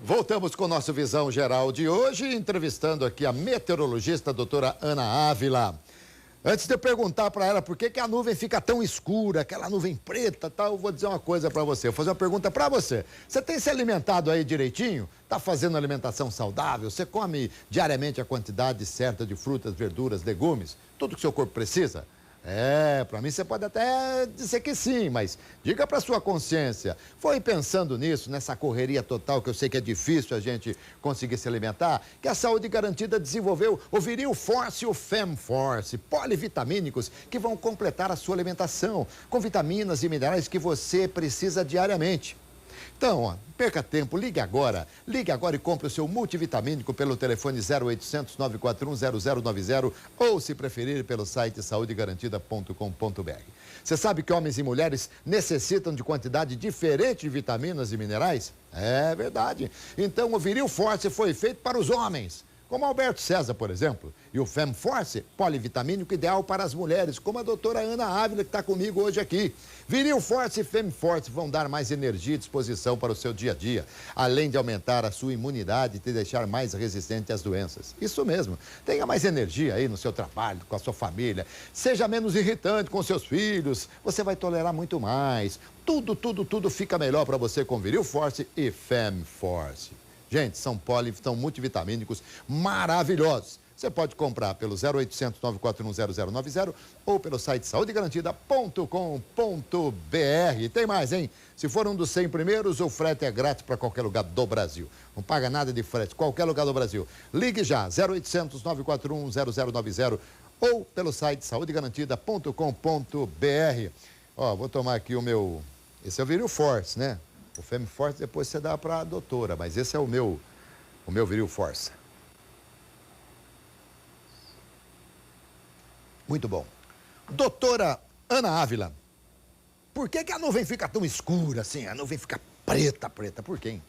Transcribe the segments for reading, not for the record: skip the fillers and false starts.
Voltamos com o nosso Visão Geral de hoje, entrevistando aqui a meteorologista, a doutora Ana Ávila. Antes de eu perguntar para ela por que a nuvem fica tão escura, aquela nuvem preta e tal, eu vou dizer uma coisa para você. Vou fazer uma pergunta para você. Você tem se alimentado aí direitinho? Está fazendo alimentação saudável? Você come diariamente a quantidade certa de frutas, verduras, legumes? Tudo que seu corpo precisa? Para mim você pode até dizer que sim, mas diga para sua consciência. Foi pensando nisso, nessa correria total, que eu sei que é difícil a gente conseguir se alimentar, que a Saúde Garantida desenvolveu o Viril Force e o Fem Force, polivitamínicos que vão completar a sua alimentação, com vitaminas e minerais que você precisa diariamente. Então, ó, perca tempo, ligue agora e compre o seu multivitamínico pelo telefone 0800 941 0090 ou, se preferir, pelo site saudegarantida.com.br. Você sabe que homens e mulheres necessitam de quantidade diferente de vitaminas e minerais? É verdade. Então, o Viril Force foi feito para os homens, como Alberto César, por exemplo. E o Fem Force, polivitamínico ideal para as mulheres, como a doutora Ana Ávila, que está comigo hoje aqui. Viril Force e Fem Force vão dar mais energia e disposição para o seu dia a dia, além de aumentar a sua imunidade e te deixar mais resistente às doenças. Isso mesmo. Tenha mais energia aí no seu trabalho, com a sua família. Seja menos irritante com seus filhos. Você vai tolerar muito mais. Tudo fica melhor para você com Viril Force e Fem Force. Gente, são multivitamínicos maravilhosos. Você pode comprar pelo 0800 941 0090 ou pelo site saudegarantida.com.br. Tem mais, hein? Se for um dos 100 primeiros, o frete é grátis para qualquer lugar do Brasil. Não paga nada de frete, qualquer lugar do Brasil. Ligue já, 0800 941 0090 ou pelo site saudegarantida.com.br. Ó, vou tomar aqui o meu... Esse é o Viril Force, né? O Fem Force depois você dá para a doutora, mas esse é o meu Viril Force. Muito bom. Doutora Ana Ávila, por que a nuvem fica tão escura assim? A nuvem fica preta, por quê?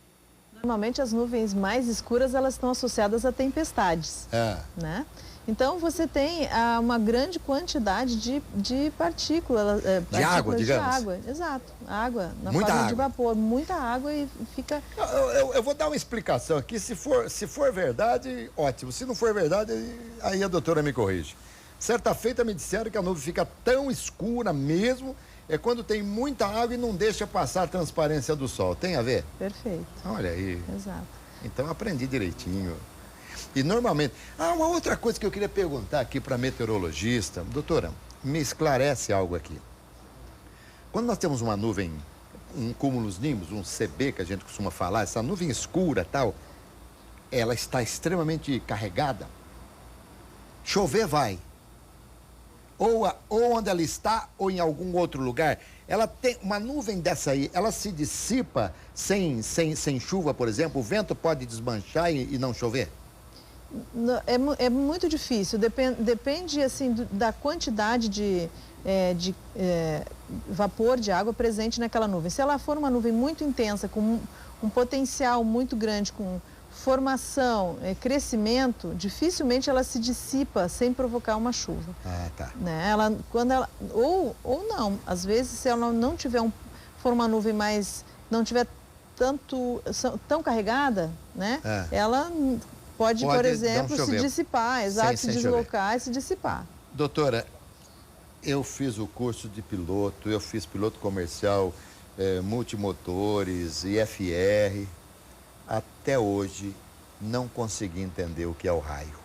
Normalmente as nuvens mais escuras, elas estão associadas a tempestades, né? Então você tem uma grande quantidade de partículas, de água, digamos. De água, exato. Água, na muita forma água. de vapor, muita água e fica... Eu vou dar uma explicação aqui, se for verdade, ótimo. Se não for verdade, aí a doutora me corrige. Certa feita me disseram que a nuvem fica tão escura mesmo, é quando tem muita água e não deixa passar a transparência do sol. Tem a ver? Perfeito. Olha aí. Exato. Então aprendi direitinho. E normalmente... uma outra coisa que eu queria perguntar aqui para a meteorologista. Doutora, me esclarece algo aqui. Quando nós temos uma nuvem, um cúmulos nimbus, um CB que a gente costuma falar, essa nuvem escura tal, ela está extremamente carregada. Chover vai. Ou onde ela está, ou em algum outro lugar. Ela tem uma nuvem dessa aí, ela se dissipa sem chuva, por exemplo? O vento pode desmanchar e não chover? É muito difícil, depende assim, da quantidade de vapor de água presente naquela nuvem. Se ela for uma nuvem muito intensa, com um potencial muito grande, com formação, crescimento, dificilmente ela se dissipa sem provocar uma chuva. Tá. Né? Ou não, às vezes se ela não tiver for uma nuvem mais, não tiver tão carregada, né? Ela pode, por exemplo, se dissipar, se deslocar e se dissipar. Doutora, eu fiz o curso de piloto, eu fiz piloto comercial, multimotores, IFR. Até hoje, não consegui entender o que é o raio.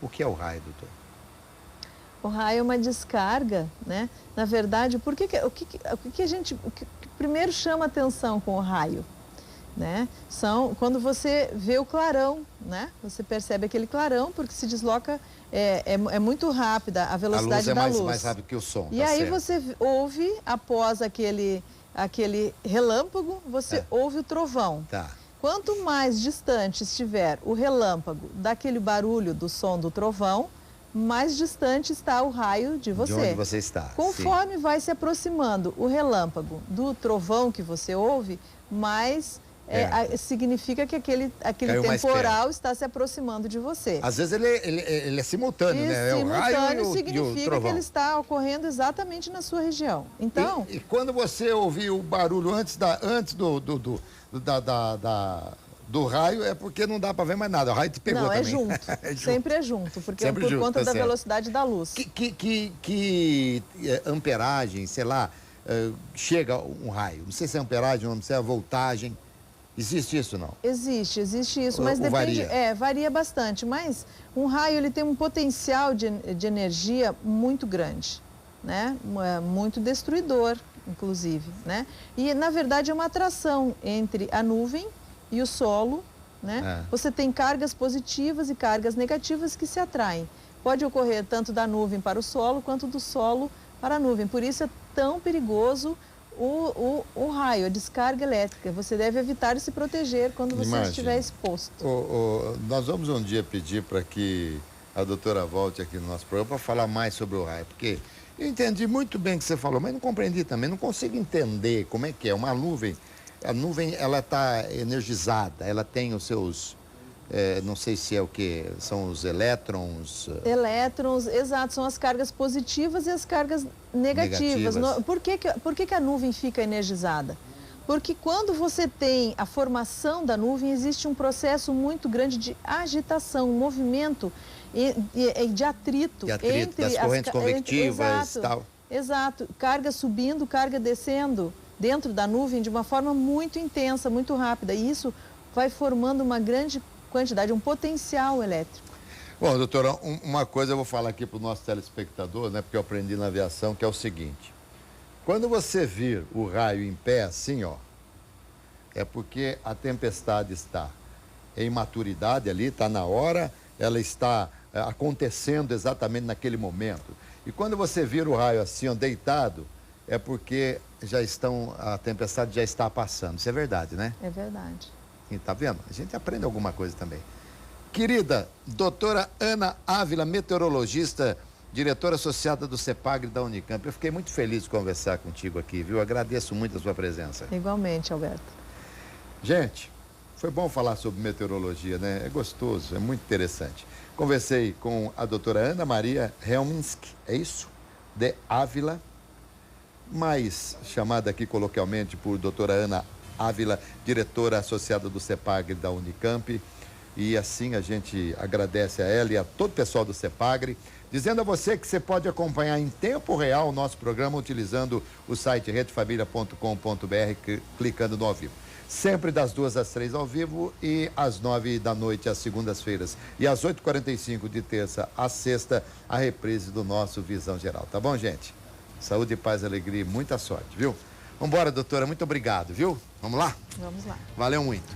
O que é o raio, doutor? O raio é uma descarga, né? Na verdade, o que primeiro chama atenção com o raio, né? Quando você vê o clarão, né? Você percebe aquele clarão porque se desloca, é muito rápida a velocidade da luz. Mais rápido que o som. E aí você ouve, após aquele relâmpago, você ouve o trovão. Tá. Quanto mais distante estiver o relâmpago daquele barulho do som do trovão, mais distante está o raio de você. De onde você está. Conforme vai se aproximando o relâmpago do trovão que você ouve, mais significa que aquele temporal está se aproximando de você. Às vezes ele é simultâneo, né? É o raio significa que ele está ocorrendo exatamente na sua região. Então... E quando você ouviu o barulho antes do raio é porque não dá para ver mais nada. O raio te pegou também. Não, é junto. Sempre é junto, porque sempre é por conta da velocidade da luz. Que amperagem, sei lá, chega um raio? Não sei se é amperagem, não sei se é voltagem. Existe isso, não? Existe isso, mas depende... varia bastante, mas um raio ele tem um potencial de energia muito grande, né? Muito destruidor, inclusive, né? E, na verdade, é uma atração entre a nuvem e o solo, né? Você tem cargas positivas e cargas negativas que se atraem. Pode ocorrer tanto da nuvem para o solo, quanto do solo para a nuvem. Por isso é tão perigoso o raio, a descarga elétrica. Você deve evitar e se proteger quando você estiver exposto. Nós vamos um dia pedir para que a doutora volte aqui no nosso programa para falar mais sobre o raio, porque eu entendi muito bem o que você falou, mas não compreendi também, não consigo entender como é que é. Uma nuvem, a nuvem, ela está energizada, ela tem os seus... não sei se é o que, são os elétrons... Elétrons, exato, são as cargas positivas e as cargas negativas. Por que a nuvem fica energizada? Porque quando você tem a formação da nuvem, existe um processo muito grande de agitação, um movimento de atrito entre das correntes convectivas e tal. Exato, carga subindo, carga descendo dentro da nuvem de uma forma muito intensa, muito rápida. E isso vai formando uma grande quantidade, um potencial elétrico. Bom, doutora, uma coisa eu vou falar aqui para o nosso telespectador, né, porque eu aprendi na aviação, que é o seguinte: quando você vir o raio em pé assim, ó, é porque a tempestade está em maturidade ali, está na hora, ela está acontecendo exatamente naquele momento. E quando você vira o raio assim, ó, deitado, é porque a tempestade já está passando. Isso é verdade, né? É verdade. Tá vendo? A gente aprende alguma coisa também. Querida doutora Ana Ávila, meteorologista, diretora associada do CEPAGRE da Unicamp, eu fiquei muito feliz de conversar contigo aqui, viu? Agradeço muito a sua presença. Igualmente, Alberto. Gente, foi bom falar sobre meteorologia, né? É gostoso, é muito interessante. Conversei com a doutora Ana Maria Helminski, é isso? De Ávila, mais chamada aqui coloquialmente por doutora Ana Ávila, diretora associada do CEPAGRE da Unicamp. E assim a gente agradece a ela e a todo o pessoal do CEPAGRE, dizendo a você que você pode acompanhar em tempo real o nosso programa utilizando o site redefamilia.com.br, clicando no ao vivo. Sempre das 2 às 3 ao vivo e às 9 da noite às segundas-feiras. E às 8h45 de terça a sexta, a reprise do nosso Visão Geral. Tá bom, gente? Saúde, paz, alegria e muita sorte, viu? Vambora, doutora. Muito obrigado, viu? Vamos lá? Vamos lá. Valeu muito.